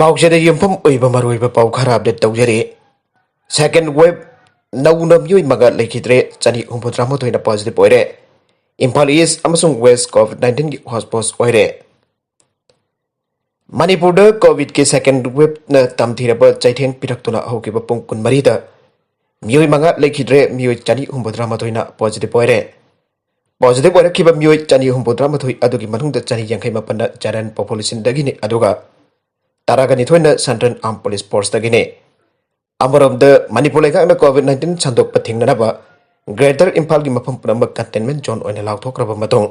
ꯄꯥꯎꯆꯦꯗ ꯌꯨꯝꯐꯝ ꯑꯣꯏꯕ ꯃꯔꯨꯑꯣꯏꯕ ꯄꯥꯎ ꯈꯔ ꯑꯞꯗꯦꯠ ꯇꯧꯖꯔꯤ꯫ ꯁꯦꯀꯦꯟ ꯋꯦꯕ ꯅꯧꯅ ꯃꯤꯑꯣꯏ ꯃꯉꯥ ꯂꯩꯈꯤꯗ꯭ꯔꯦ, 261ꯅ ꯄꯣꯖꯤꯇꯤভ ꯑꯣꯏꯔꯦ꯫ ꯏꯝꯐꯥꯜ ꯏꯁ ꯑꯃꯁꯨꯡ ꯋꯦꯁ ꯀꯣꯚꯤꯗ-19ꯒꯤ ꯍꯣꯠꯁꯄꯣꯠ ꯑꯣꯏꯔꯦ꯫ ꯃꯅꯤꯄꯨꯔꯗ ꯀꯣꯚꯤꯗꯀꯤ ꯁꯦꯀꯦꯟ ꯋꯦꯕꯅ ꯇꯝꯊꯤꯔꯕ ꯆꯩꯊꯦꯡ ꯄꯤꯔꯛꯇꯨꯅ ꯍꯧꯈꯤꯕ ꯄꯨꯡ 24ꯗ ꯃꯤꯑꯣꯏ ꯃꯉꯥ ꯂꯩꯈꯤꯗ꯭ꯔꯦ, ꯃꯤꯑꯣꯏ 261ꯅ ꯄꯣꯖꯤꯇꯤভ ꯑꯣꯏꯔꯦ꯫ ꯄꯣꯖꯤꯇꯤभ ꯑꯣꯏꯔꯛꯈꯤꯕ ꯃꯤꯑꯣꯏ 261 ꯑꯗꯨꯒꯤ ꯃꯅꯨꯡꯗ 287ꯅ ꯖꯦꯅꯔꯦꯜ ꯄꯣꯄꯨꯂꯦꯁꯟꯗꯒꯤꯅꯤ, ꯑꯗꯨꯒ 12ꯅ ꯁꯦꯟꯇ꯭ꯔꯦꯜ ꯑꯥꯔꯝ ꯄꯨꯂꯤꯁ ꯐꯣꯔꯁꯇꯒꯤꯅꯤ꯫ ꯑꯃꯔꯣꯝꯗ ꯃꯅꯤꯄꯨꯔ ꯂꯩꯉꯥꯛꯅ ꯀꯣꯚꯤꯗ-19 ꯁꯟꯗꯣꯛꯄ ꯊꯤꯡꯅꯅꯕ ꯒ꯭ꯔꯦꯇꯔ ꯏꯝꯐꯥꯜꯒꯤ ꯃꯐꯝ ꯄꯨꯝꯅꯃꯛ ꯀꯟꯇꯦꯟꯃꯦꯟꯠ ꯖꯣꯟ ꯑꯣꯏꯅ ꯂꯥꯎꯊꯣꯛꯈ꯭ꯔꯕ ꯃꯇꯨꯡ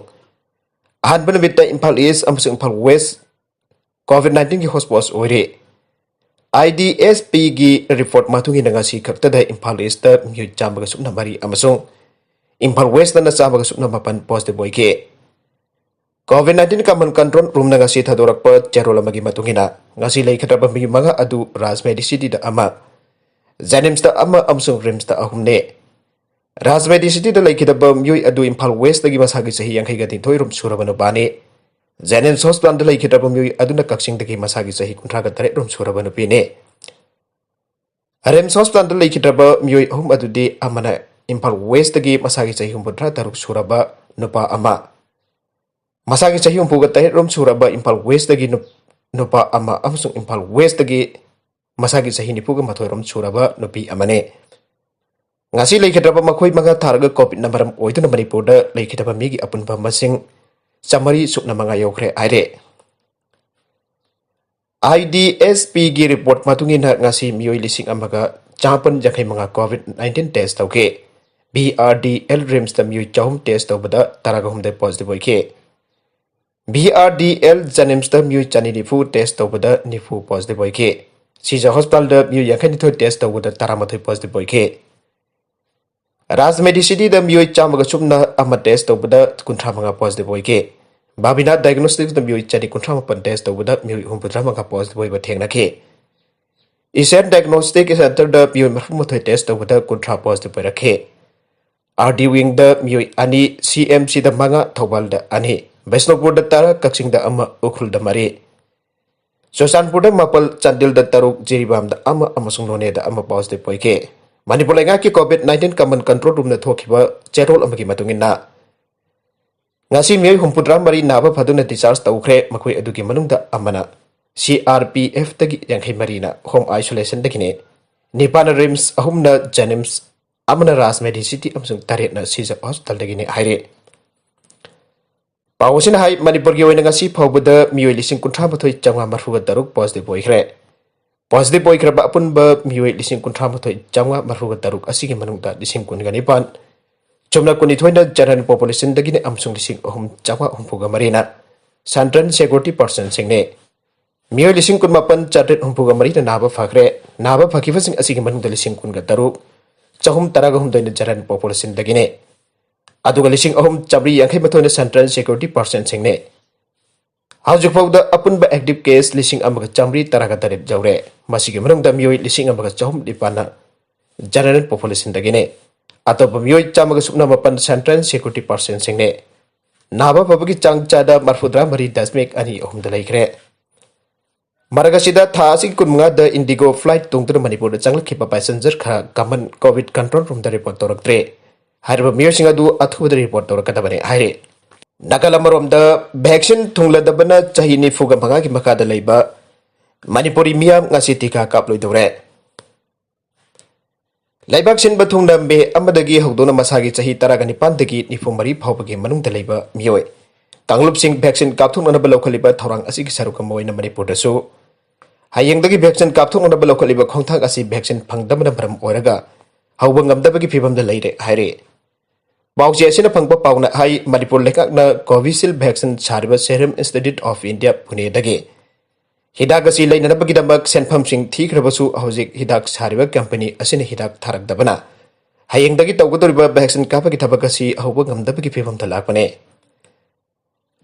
ꯑꯍꯥꯟꯕ ꯅꯨꯃꯤꯠꯇ ꯏꯝꯐꯥꯜ ꯏꯁ ꯑꯃꯁꯨꯡ ꯏꯝꯐꯥꯜ ꯋꯦꯁ ꯀꯣꯚꯤꯗ-19ꯒꯤ ꯍꯣꯠꯁꯄꯣꯠ ꯑꯣꯏꯔꯤ꯫ IDSPꯒꯤ ꯔꯤꯄꯣꯔꯠ ꯃꯇꯨꯡꯏꯟꯅ ꯉꯁꯤ ꯈꯛꯇꯗ ꯏꯝꯐꯥꯜ ꯏꯁꯇ ꯃꯤꯑꯣꯏ 102 ꯑꯃꯁꯨꯡ ꯏꯝꯐꯥꯜ ꯋꯦꯁꯇꯅ 107 ꯄꯣꯖꯤꯇꯤꯚ ꯑꯣꯏꯈꯤ꯫ ꯀꯣꯚꯤꯗ-19 ꯀꯃꯟ ꯀꯟꯇ꯭ꯔꯣꯜ ꯔꯨꯝꯅ ꯉꯁꯤ ꯊꯥꯗꯣꯔꯛꯄ ꯆꯦꯔꯣꯜ ꯑꯃꯒꯤ ꯃꯇꯨꯡꯏꯟꯅ ꯉꯁꯤ ꯂꯩꯈꯤꯗ꯭ꯔꯕ ꯃꯤꯑꯣꯏ ꯃꯉꯥ ꯑꯗꯨ ꯔꯥꯖ ꯃꯦꯗꯤꯁꯤꯇꯤꯗ 1, ꯖꯦꯅꯤꯝꯁꯇ 1 ꯑꯃꯁꯨꯡ ꯔꯤꯝꯁꯇ 3ꯅꯤ꯫ ꯔꯥꯖ ꯃꯦꯗꯤꯁꯤꯇꯤꯗ ꯂꯩꯈꯤꯗꯕ ꯃꯤꯑꯣꯏ ꯑꯗꯨ ꯏꯝꯐꯥꯜ ꯋꯦꯁꯇꯒꯤ ꯃꯁꯥꯒꯤ ꯆꯍꯤ 89 ꯁꯨꯔꯕ ꯅꯨꯄꯥꯅꯤ꯫ ꯖꯦꯅꯤꯝꯁ ꯍꯣꯁꯄꯤꯇꯥꯜꯗ ꯂꯩꯈꯤꯗ꯭ꯔꯕ ꯃꯤꯑꯣꯏ ꯑꯗꯨꯅ ꯀꯛꯆꯤꯡꯗꯒꯤ ꯃꯁꯥꯒꯤ ꯆꯍꯤ 38 ꯁꯨꯔꯕ ꯅꯨꯄꯤꯅꯤ꯫ ꯔꯤꯝꯁ ꯍꯣꯁꯄꯤꯇꯥꯜꯗ ꯂꯩꯈꯤꯗ꯭ꯔꯕ ꯃꯤꯑꯣꯏ 3 ꯑꯗꯨꯗꯤ ꯑꯃꯅ ꯏꯝꯐꯥꯜ ꯋꯦꯁꯇꯒꯤ ꯃꯁꯥꯒꯤ ꯆꯍꯤ 36 ꯁꯨꯔꯕ ꯅꯨꯄꯥ ꯑꯃ, ꯃꯁꯥꯒꯤ ꯆꯍꯤ 37 ꯁꯨꯔꯕ ꯏꯝꯐꯥꯜ ꯋꯦꯁꯇꯒꯤ ꯅꯨꯄꯥ ꯑꯃ ꯑꯃꯁꯨꯡ ꯏꯝꯐꯥꯜ ꯋꯦꯁꯇꯒꯤ ꯃꯁꯥꯒꯤ ꯆꯍꯤ 92 ꯁꯨꯔꯕ ꯅꯨꯄꯤ ꯑꯃꯅꯤ꯫ ꯉꯁꯤ ꯂꯩꯈꯤꯗ꯭ꯔꯕ ꯃꯈꯣꯏ ꯃꯉꯥ ꯊꯥꯔꯒ ꯀꯣꯚꯤꯗꯅ ꯃꯔꯝ ꯑꯣꯏꯗꯨꯅ ꯃꯅꯤꯄꯨꯔꯗ ꯂꯩꯈꯤꯗꯕ ꯃꯤꯒꯤ ꯑꯄꯨꯟꯕ ꯃꯁꯤꯡ 105 ꯌꯧꯈ꯭ꯔꯦ ꯍꯥꯏꯔꯦ꯫ IDSPꯒꯤ ꯔꯤꯄꯣꯔꯠ ꯃꯇꯨꯡꯏꯟꯅꯉꯁꯤ ꯃꯤꯑꯣꯏ 1,985 ꯀꯣꯚꯤꯗ-19 ꯇꯦꯁꯠ ꯇꯧꯈꯤ꯫ BRDL ꯔꯤꯝꯁꯇ ꯃꯤꯑꯣꯏ 300 ꯇꯦꯁꯠ ꯇꯧꯕꯗ 18 ꯄꯣꯖꯤꯇꯤꯚ ꯑꯣꯏꯈꯤ꯫ BRDL ꯖꯦꯅꯤꯝꯁꯇ ꯃꯤꯑꯣꯏ 290 ꯇꯦꯁꯠ ꯇꯧꯕꯗ 90 ꯄꯣꯖꯤꯇꯤꯚ ꯑꯣꯏꯈꯤ꯫ ꯁꯤꯖ ꯍꯣꯁꯄꯤꯇꯥꯜꯗ ꯃꯤꯑꯣꯏ 52 ꯇꯦꯁꯠ ꯇꯧꯕꯗ 11 ꯄꯣꯖꯤꯇꯤꯚ ꯑꯣꯏꯈꯤ꯫ ꯔꯥꯖ ꯃꯦꯗꯤꯁꯤꯇꯤꯗ ꯃꯤꯑꯣꯏ 101 ꯇꯦꯁꯠ ꯇꯧꯕꯗ 35 ꯄꯣꯖꯤꯇꯤꯚ ꯑꯣꯏꯈꯤ꯫ ꯕꯥꯕꯤꯅꯥ ꯗꯥꯏꯒꯅꯣꯁꯇꯤꯛꯁꯇ ꯃꯤꯑꯣꯏ 138 ꯇꯦꯁꯠ ꯇꯧꯕꯗ ꯃꯤꯑꯣꯏ 85 ꯄꯣꯖꯤꯇꯤꯚ ꯑꯣꯏꯕ ꯊꯦꯡꯅꯈꯤ꯫ ꯏꯁꯦꯟ ꯗꯥꯏꯒꯅꯣꯁꯇꯤꯛ ꯁꯦꯟꯇꯔꯗ ꯃꯤꯑꯣꯏ 30 ꯇꯦꯁꯠ ꯇꯧꯕꯗ 30 ꯄꯣꯖꯤꯇꯤꯚ ꯑꯣꯏꯔꯛꯈꯤ꯫ RD ꯋꯤꯡꯗꯃꯤꯑꯣꯏ 2, CMCꯗ 5, ꯊꯧꯕꯥꯜꯗ 2, ꯕꯤꯁꯅꯨꯄꯨꯔꯗ 10, ꯀꯛꯆꯤꯡꯗ 1, ꯎꯈ꯭ꯔꯨꯜꯗ 3, ꯆꯨꯔꯆꯥꯟꯄꯨꯔꯗ 9, ꯆꯥꯟꯗꯦꯜꯗ 3, ꯖꯤꯔꯤꯕꯥꯝꯗ 1 ꯑꯃꯁꯨꯡ ꯅꯣꯅꯦꯗ 1 ꯄꯣꯖꯤꯇꯤꯚ ꯑꯣꯏꯈꯤ꯫ ꯃꯅꯤꯄꯨꯔ ꯂꯩꯉꯥꯛꯀꯤ ꯀꯣꯚꯤꯗ-19 ꯀꯃꯟ ꯀꯟꯇ꯭ꯔꯣꯜ ꯔꯨꯝꯅ ꯊꯣꯛꯈꯤꯕ ꯆꯦꯔꯣꯜ ꯑꯃꯒꯤ ꯃꯇꯨꯡꯏꯟꯅ ꯉꯁꯤ ꯃꯤꯑꯣꯏ 73 ꯅꯥꯕ ꯐꯗꯨꯅ ꯗꯤꯁꯆꯥꯔꯖ ꯇꯧꯈ꯭ꯔꯦ꯫ ꯃꯈꯣꯏ ꯑꯗꯨꯒꯤ ꯃꯅꯨꯡꯗ ꯑꯃꯅ CRPFꯇꯒꯤ 82ꯅ ꯍꯣꯝ ꯑꯥꯏꯁꯣꯂꯦꯁꯟꯗꯒꯤꯅꯤ, 9ꯅ ꯔꯤꯝꯁ, 3ꯅ ꯖꯦꯅꯤꯝꯁ, 1ꯅ ꯔꯥꯖ ꯃꯦꯗꯤꯁꯤꯇꯤ ꯑꯃꯁꯨꯡ 8ꯅ ꯁꯤꯖ ꯍꯣꯁꯄꯤꯇꯥꯜꯗꯒꯤꯅꯤ ꯍꯥꯏꯔꯤ꯫ ꯄꯥꯎ ꯑꯁꯤꯅ ꯍꯥꯏ ꯃꯅꯤꯄꯨꯔꯒꯤ ꯑꯣꯏꯅ ꯉꯁꯤ ꯐꯥꯎꯕꯗ ꯃꯤꯑꯣꯏ 138,936 ꯄꯣꯖꯤꯇꯤꯚ ꯑꯣꯏꯈ꯭ꯔꯦ꯫ ꯄꯣꯖꯤꯇꯤꯚ ꯑꯣꯏꯈ꯭ꯔꯕ ꯑꯄꯨꯟꯕꯃꯤꯑꯣꯏ 138,936 ꯑꯁꯤꯒꯤ ꯃꯅꯨꯡꯗ 19,019 ꯆꯨꯝꯅ 12ꯅ ꯖꯦꯅꯔꯦꯜ ꯄꯣꯄꯨꯂꯦꯁꯟꯗꯒꯤꯅꯤ ꯑꯃꯁꯨꯡ 3,963ꯅ ꯁꯦꯟꯇ꯭ꯔꯦꯜ ꯁꯦꯀ꯭ꯌꯨꯔꯤꯇꯤ ꯄꯔꯁꯟꯁꯤꯡꯅꯤ꯫ ꯃꯤꯑꯣꯏ 19,863ꯅ ꯅꯥꯕ ꯐꯈ꯭ꯔꯦ꯫ ꯅꯥꯕ ꯐꯈꯤꯕꯁꯤꯡ ꯑꯁꯤꯒꯤ ꯃꯅꯨꯡꯗ 13,618ꯅ ꯖꯦꯅꯔꯦꯜ ꯄꯣꯄꯨꯂꯦꯁꯟꯗꯒꯤꯅꯤ, ꯑꯗꯨꯒ 3,382ꯅ ꯁꯦꯟꯇ꯭ꯔꯦꯜ ꯁꯦꯀ꯭ꯌꯨꯔꯤꯇꯤ ꯄꯔꯁꯟꯁꯤꯡꯅꯤ꯫ ꯍꯧꯖꯤꯛ ꯐꯥꯎꯕꯗ ꯑꯄꯨꯟꯕ ꯑꯦꯛꯇꯤꯚ ꯀꯦꯁ 1,118 ꯌꯧꯔꯦ꯫ ꯃꯁꯤꯒꯤ ꯃꯅꯨꯡꯗ ꯃꯤꯑꯣꯏ 1,309ꯅ ꯖꯦꯅꯔꯦꯜ ꯄꯣꯄꯨꯂꯦꯁꯟꯗꯒꯤꯅꯤ, ꯑꯇꯣꯞꯄ ꯃꯤꯑꯣꯏ 119 ꯁꯦꯟꯇ꯭ꯔꯦꯜ ꯁꯦꯀ꯭ꯌꯨꯔꯤꯇꯤ ꯄꯔꯁꯟꯁꯤꯡꯅꯤ꯫ ꯅꯥꯕ ꯐꯕꯒꯤ ꯆꯥꯡ ꯆꯥꯗ 43.23 ꯂꯩꯈ꯭ꯔꯦ꯫ ꯃꯔꯛ ꯑꯁꯤꯗ ꯊꯥ ꯑꯁꯤꯒꯤ 15ꯗ ꯏꯟꯗꯤꯒꯣ ꯐ꯭ꯂꯥꯏꯠ ꯇꯣꯡꯗꯨꯅ ꯃꯅꯤꯄꯨꯔꯗ ꯆꯪꯂꯛꯈꯤꯕ ꯄꯦꯁꯦꯟꯖꯔ ꯈꯔ ꯀꯃꯟ ꯀꯣꯚꯤꯗ ꯀꯟꯇ꯭ꯔꯣꯜ ꯔꯨꯝꯗ ꯔꯤꯄꯣꯔꯠ ꯇꯧꯔꯛꯇ꯭ꯔꯤ꯫ ꯍꯥꯏꯔꯤꯕ ꯃꯤꯑꯣꯏꯁꯤꯡ ꯑꯗꯨ ꯑꯊꯨꯕꯗ ꯔꯤꯄꯣꯔꯠ ꯇꯧꯔꯛꯀꯗꯕꯅꯤ ꯍꯥꯏꯔꯤ꯫ ꯅꯥꯀꯜ ꯑꯃꯔꯣꯝꯗ ꯚꯦꯛꯁꯤꯟ ꯊꯨꯡꯂꯗꯕꯅ ꯆꯍꯤ 95ꯒꯤ ꯃꯈꯥꯗ ꯂꯩꯕ ꯃꯅꯤꯄꯨꯔꯤ ꯃꯤꯌꯥꯝ ꯉꯁꯤ ꯇꯤꯀꯥ ꯀꯥꯞꯂꯣꯏꯗꯧꯔꯦ꯫ ꯂꯩꯕꯥꯛ ꯁꯤꯟꯕ ꯊꯨꯡꯅ ꯃꯦ 1ꯗꯒꯤ ꯍꯧꯗꯨꯅ ꯃꯁꯥꯒꯤ ꯆꯍꯤ 19ꯗꯒꯤ 94 ꯐꯥꯎꯕꯒꯤ ꯃꯅꯨꯡꯗ ꯂꯩꯕ ꯃꯤꯑꯣꯏ ꯀꯥꯡꯂꯨꯞꯁꯤꯡ ꯚꯦꯛꯁꯤꯟ ꯀꯥꯞꯊꯣꯛꯅꯅꯕ ꯂꯧꯈꯠꯂꯤꯕ ꯊꯧꯔꯥꯡ ꯑꯁꯤꯒꯤ ꯁꯔꯨꯛ ꯑꯃ ꯑꯣꯏꯅ ꯃꯅꯤꯄꯨꯔꯗꯁꯨ ꯍꯌꯦꯡꯗꯒꯤ ꯚꯦꯛꯁꯤꯟ ꯀꯥꯞꯊꯣꯛꯅꯅꯕ ꯂꯧꯈꯠꯂꯤꯕ ꯈꯣꯡꯊꯥꯡ ꯑꯁꯤ ꯚꯦꯛꯁꯤꯟ ꯐꯪꯗꯕꯅ ꯃꯔꯝ ꯑꯣꯏꯔꯒ ꯍꯧꯕ ꯉꯝꯗꯕꯒꯤ ꯐꯤꯚꯝꯗ ꯂꯩꯔꯦ ꯍꯥꯏꯔꯤ꯫ ꯄꯥꯎꯆꯦ ꯑꯁꯤꯅ ꯐꯪꯕ ꯄꯥꯎꯅ ꯍꯥꯏ ꯃꯅꯤꯄꯨꯔ ꯂꯩꯉꯥꯛꯅ ꯀꯣꯚꯤꯁꯤꯜꯗ ꯚꯦꯛꯁꯤꯟ ꯁꯥꯔꯤꯕ ꯁꯦꯔꯝ ꯏꯟꯁꯇꯤꯇ꯭ꯌꯨꯠ ꯑꯣꯐ ꯏꯟꯗꯤꯌꯥ ꯄꯨꯅꯦꯗꯒꯤ ꯍꯤꯗꯥꯛ ꯑꯁꯤ ꯂꯩꯅꯅꯕꯒꯤꯗꯃꯛ ꯁꯦꯟꯐꯝꯁꯤꯡ ꯊꯤꯈ꯭ꯔꯕꯁꯨ ꯍꯧꯖꯤꯛ ꯍꯤꯗꯥꯛ ꯁꯥꯔꯤꯕ ꯀꯝꯄꯅꯤ ꯑꯁꯤꯅ ꯍꯤꯗꯥꯛ ꯊꯥꯔꯛꯇꯕꯅ ꯍꯌꯦꯡꯗꯒꯤ ꯇꯧꯒꯗꯧꯔꯤꯕ ꯚꯦꯛꯁꯤꯟ ꯀꯥꯞꯄꯒꯤ ꯊꯕꯛ ꯑꯁꯤ ꯍꯧꯕ ꯉꯝꯗꯕꯒꯤ ꯐꯤꯚꯝꯗ ꯂꯥꯛꯄꯅꯤ꯫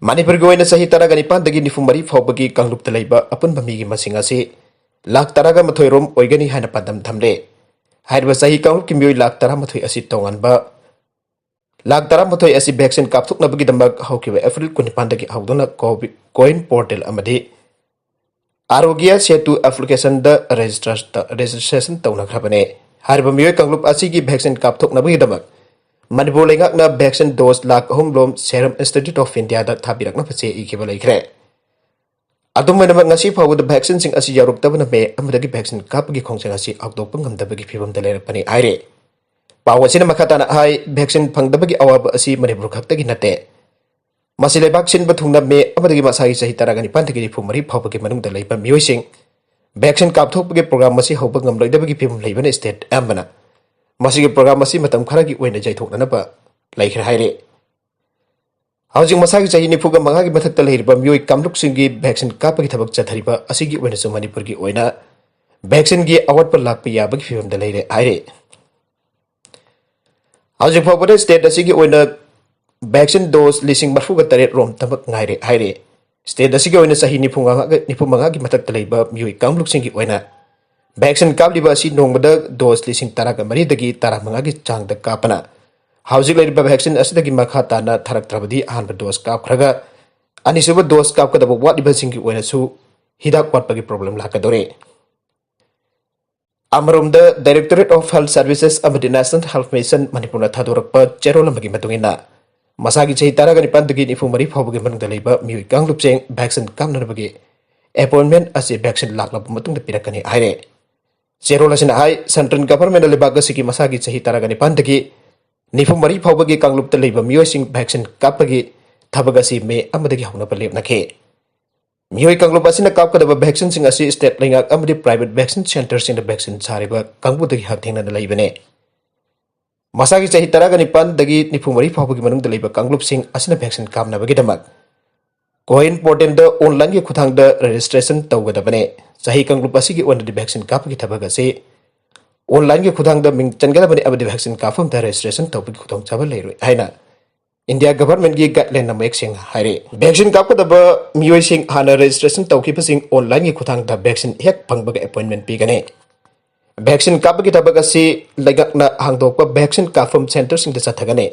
ꯃꯅꯤꯄꯨꯔꯒꯤ ꯑꯣꯏꯅ ꯆꯍꯤ 19ꯗꯒꯤ 94 ꯐꯥꯎꯕꯒꯤ ꯀꯥꯡꯂꯨꯞꯇ ꯂꯩꯕ ꯑꯄꯨꯟꯕ ꯃꯤꯒꯤ ꯃꯁꯤꯡ ꯑꯁꯤ 13,100,000 ꯔꯣꯝ ꯑꯣꯏꯒꯅꯤ ꯍꯥꯏꯅ ꯄꯥꯟꯗꯝ ꯊꯝꯂꯦ꯫ ꯍꯥꯏꯔꯤꯕ ꯆꯍꯤ ꯀꯥꯡꯂꯨꯞꯀꯤ ꯃꯤꯑꯣꯏ 13,11,000 ꯑꯁꯤ ꯇꯣꯉꯥꯟꯕ 13,11,000 ꯑꯁꯤ ꯚꯦꯛꯁꯤꯟ ꯀꯥꯞꯊꯣꯛꯅꯕꯒꯤꯗꯃꯛ ꯍꯧꯈꯤꯕ ꯑꯦꯄ꯭ꯔꯤꯜ 19 ꯗꯒꯤ ꯍꯧꯗꯨꯅ ꯀꯣꯋꯤꯟ ꯄꯣꯔꯇꯦꯜ ꯑꯃꯗꯤ आरोग्य सेतु एप्लीकेशन रजिस्ट्रेशन तौनखरबने हारिबा मियोय कांगलुप असिगी वैक्सीन कापथोकनबगिदमक मणिपुर लेंगाकना वैक्सीन डोज लाख अहुमलोम सेरम इंस्टीट्यूट ऑफ इंडिया दा थाबिरकना फसे इखिबा लेखरे अदुमनमक ngasi फावद वैक्सीन सिंग असि यारुक्तबना मे अमदगी वैक्सीन कापगी खोंसेंग असि आगदोकप ngमदबगी फिबमदा लेरपनि आइरे पावसिन मखताना हाय वैक्सीन फंगदबगी अवाब असि मणिपुर खक्तगी नते मसि लेबाक सिनब थुंगना मे अमदगी मसागी सही तरगनि पंतगी रिफु मरि फावबगी मनुंगदा लेबा मियोयसिंग वैक्सीन कापथोकबगी प्रोग्राम मसि हौब ngमलोइदबगी फिबम लेबने स्टेट अमबना मसिगी प्रोग्राम मसि मतम खरागी ओइना जैथोकननबा लेखरे हाइरे हौजिंग मसागी चाही निफुगा मंगागी मथक्ता लेरिबा मियोय कामलुकसिंगी वैक्सीन कापगी थबक चथरिबा असिगी ओइना सु मणिपुरगी ओइना वैक्सीन गी अवटप लाकपा याबगी फिबमदा लेरे हाइरे हौजिंग फावबदे स्टेट असिगी ओइना वैक्सीन डोज लिसिंग मरफुगा तरेट रोम तबक ngaire हाइरे स्टेट असिगी ओइना चाही निफुमंगागी मथक्ता लेबा मियोय कामलुकसिंगी ओइना वैक्सीन कापलिबा असि नोंगबदा डोज लिसिंग तरागा मरीदगी तरा मंगागी चांगदा कापना हौजिक लेरिबा वैक्सीन असिदगी मखा ताना थरक्त्रबदी अहानबा डोज कापखरगा अनिसुबा डोज कापकदबा वाटलिबासिंगी ओइनासु हिदाक वाटपगी प्रॉब्लम लाकदोरे अमरोमदा डायरेक्टरेट ऑफ हेल्थ सर्विसेस अमदि नेशनल हेल्थ मिशन मणिपुरना थादोरकपा चेरोलमगी मतुंगिना मसागी चाही तरागा निपानदगी निफुमरी फावबगी मनुंगदा लेबा मियोय कांगलुपचेंग वैक्सीन कामनरबगी अपॉइंटमेंट असे वैक्सीन लाकलबा मतुंगदा पिरकनी हाइरे चेरोल असिना हाय सेंट्रल गवर्नमेंट लेबाग असिगी मसागी चाही तरागा निपानदगी निफुमरी फावबगी कांगलुपता लेबा मियोयसिंग वैक्सीन कापगी थबग असि मे अमदगी हौनबा लेबनखे मियोय कांगलुप असिना कापकदबा वैक्सीन सिंग असि स्टेट लेंगाक अमदि प्राइवेट वैक्सीन सेंटर सिंग वैक्सीन सारिबा कांगबुदगी हकथेंगना लेबने मसागी चाही तरागा निपानदगी निफुमरी फावबगी मनुंगदा लेबा कांगलुप सिंग असिना वैक्सीन कामनबगिदमक कोइन पोर्टल द ऑनलाइन के खुथांग रजिस्ट्रेशन तौगदबने चाही कांगलुप असिगी ओनदि वैक्सीन कापगी थबग असि ऑनलाइन के खुदांग मिंग चनगदबने अबदि वैक्सीन काफम द रजिस्ट्रेशन तौबगी खुदांग चाबा लेरु हाइना इंडिया गवर्नमेंट की गाइडलाइन नमक सिंग हाइरे वैक्सीन कापकदब मियोय सिंग हाना रजिस्ट्रेशन तौखिबसिंग ऑनलाइन के खुदांग द वैक्सीन हेक फंगबग अपॉइंटमेंट पीगने वैक्सीन कापगी थबग असि लेगकना हांगदोकपा वैक्सीन काफम सेंटर सिंग द चथगने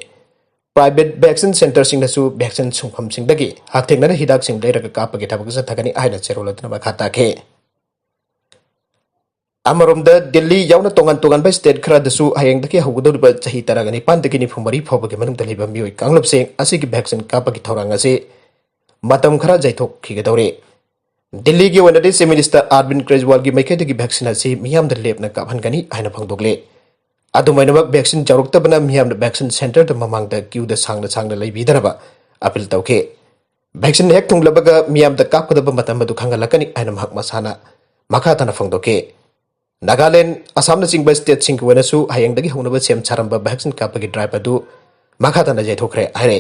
प्राइवेट वैक्सीन सेंटर सिंग दसु वैक्सीन सुंगफम सिंग दगी हाथेंगना हिदाक सिंग लेरग कापगी थबग चथगने आइना चेरोलतना खाताखे अमरोमद दिल्ली यावना तोंगन तोंगन स्टेट खरदसु हयेंगदगी हौगदौरिबा चाही तरागा निपानदगी निफुमरी फावबगी मनुंगदा लेबा मियोय कांगलुपसेंग असिगी वैक्सीन कापगी थौरांग असि मतम खरा जैथोकखिगदौरे दिल्ली की ओनदि चीफ मिनिस्टर अरविंद केजरीवाल की मैखेदगी वैक्सीन असि मियामदा लेबना कापहनगनी हाइना फंगदोगले अदुमैनमक वैक्सीन जारुक्तबना मियामदा वैक्सीन सेंटर द ममांगदा क्यूदा सांगना सांगना लेबिदरबा अपील तौखे वैक्सीन हेक थुंगलबगा मियामदा कापकदबा मतम मदु खंगलकनी हाइना महक मसाना मखातना फंगदोके नागालैंड असम चिंब स्टेट सिंह वनसु हयेंगदगी हौनबा सेम सारंबा वैक्सीन कापगी ड्राइव अदु मखातना जैथोखरे हाइरे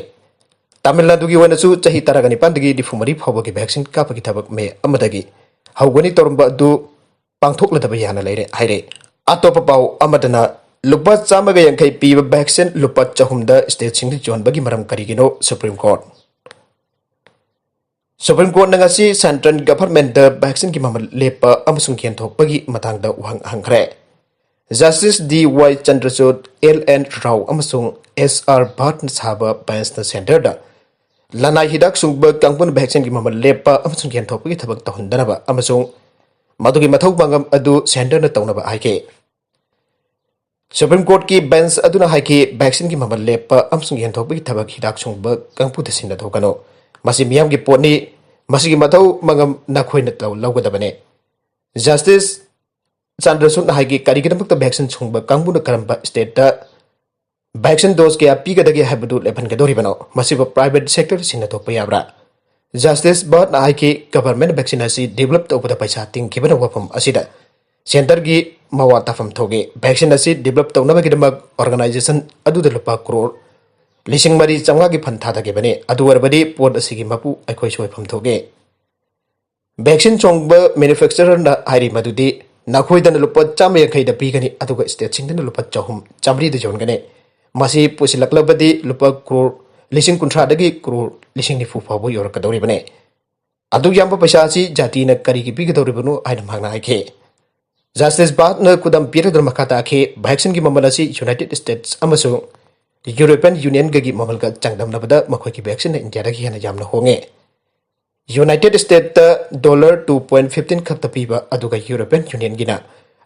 तमिलनाडुगी वनसु चाही तरागा निपानदगी निफुमरी फावबगी वैक्सीन कापगी थबक मे अमदगी हौगनी तोरंबा अदु पांथोकलदबा याना लेरे हाइरे अतोप पाव अमदना लुपा चामगा यंखै पीबा वैक्सीन लुपा चहुमदा स्टेट सिंह जोनबगी मरम करिगिनो सुप्रीम कोर्ट नंगासी सेंट्रल गवर्नमेंट वैक्सीन की ममल लेप अमसुंग केंथोकपगी मतंगदा उहंग हंगरे justice D Y Chandrachud L N Rao अमसुंग एस आर भट्ट साबा बेंच सेंटर दा लनाई हिदाक सुंगब कांगपुन वैक्सीन की ममल लेप अमसुंग केंथोकपगी थबक तहुंदनबा अमसुंग मदुगी मथौ बांगम अदु सेंटर न तौनबा हाइके सुप्रीम कोर्ट की बेंच अदुना हाइके वैक्सीन की ममल लेप अमसुंग केंथोकपगी थबक हिदाक सुंगब कांगपुद सिंदा थोकनो मसी मियाम की पोनी मसी मथौ मंगम नखोइन लौगदबने जस्टिस चंद्रचूड हाइगे करिगिदमक वैक्सीन सुंगब कांगबुन करंब स्टेट वैक्सीन डोज के पीगदगे हाइबदु लेफनगदोरिबनो मसिबो प्राइवेट सेक्टर सिंना थोकप याब्रा जस्टिस भट्ट हाइगे गवर्नमेंट वैक्सीन असि डेवलप तौबदा पैसा तिंगिबन वफम असिदा सेंटर की मवा ताफम थोगे वैक्सीन असि डेवलप तौनबगिदमक ऑर्गेनाइजेशन अदुदा लुपा करोड़ लिसिंग मरी चंगा की फन थादगेबने अदुवरबदी पोट असिगी मपु अखोय सोयफम थोगे वैक्सीन चोंगब मैन्युफैक्चरर न हाइरि मदुदी नखोयदन लुपा 150 पीगनी अदुगा स्टेट सिंगदन लुपा 400 जोनगने मसी पुसिलकलबदी लुपा करोड़ लिसिंग कुंथ्रादगी करोड़ लिसिंग निफु फावबो योरकदौरिबने अदु याम्ब पैसा असि जाति न करिगी पीगदौरिबनो हाइना मांगना हाइखे जस्टिस बात न कुदम पीरदर मखाता खे वैक्सीन की ममल असि यूनाइटेड स्टेट्स अमसुंग यूरोपियन यूनियन गगी ममल का चंगदमनबदा मखोय की वैक्सीन इंडिया दगी हेना यामना होंगे United States $2.15 खत्ता पीबा अदुगा यूरोपियन यूनियन गिना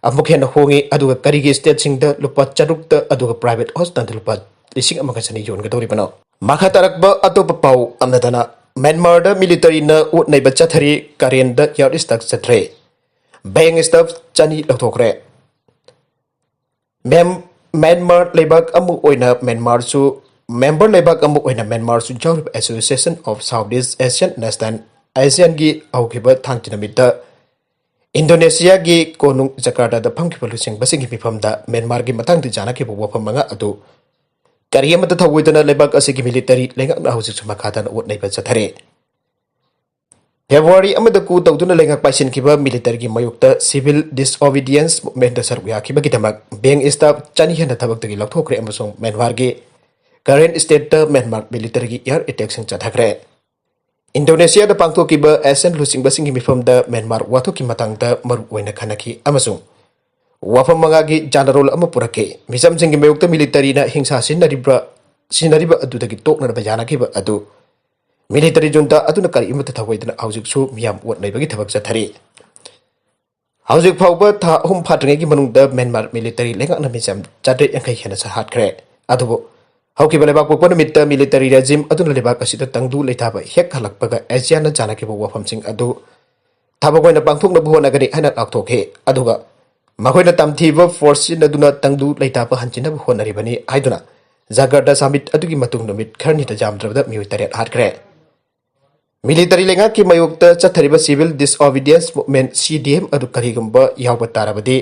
अमुक हेन होंगे अदुगा करीगी स्टेट सिंग द लुपा चरुक अदुगा प्राइवेट हॉस्पिटल लुपा लिसिंग अमका सनी योन गदौरी बनो मखा तरकब अतोप पाउ अमदना म्यांमार द मिलिटरी न उटनै बच्चा थरी करेन द यार स्टक चथरे बैंक स्टफ चनी लथोखरे म्यांमार लेबाक अमु ओइना म्यांमार सु मेंबर लेबाक अमु ओइना म्यांमार सु जौरब Association of South East Asian Nation ASEAN गी औखिबा थांगचिनमित इंडोनेशिया गी कोनुंग जकार्ता द फंखिबा लुसिंग बसिंग मिफम दा म्यांमार गी मतंग दि जाना के वफम मंगा अदु करियम द थवइदना लेबाक असिगी मिलिटरी लेंगक ना हौजिक समाखादन उटनै बच्चा थरे February amada ku tawduna lengak paisin kiba military gi mayukta civil disobedience movement da sarbuya kiba gidamak bank staff chani hena thabak tagi lakthokre amasung Myanmar gi current state ta Myanmar military gi air attack sing chathakre Indonesia da pangtho kiba ASEAN lusing basing gi mifam da Myanmar watho ki matang da maru oina khanaki amasung wafam manga gi general ama purake misam sing gi mayukta military na hingsa sinariba adu dagi tokna ba jana kiba adu military junta aduna kari imata thawaidan haujik su miyam wat nei bagi thabak chathari haujik phauba tha hum phatnge gi manung da Myanmar military lengak na misam chade yankai hena sa hat kre adubo hauki baleba ko pon mit military regime aduna leba kasida tangdu leithaba hek halak paga ASEAN na jana ke bo wafam sing adu thaba koina pangthok na bhona gari hana akthokhe aduga makoina tamthiba force na duna tangdu leithaba hanchina bhona ribani aiduna Jakarta summit adugi matung numit kharni ta jamdrabda miwi taret hat kre Military lenga ki mayukta chathariba civil disobedience movement CDM adu karigamba yawba tarabadi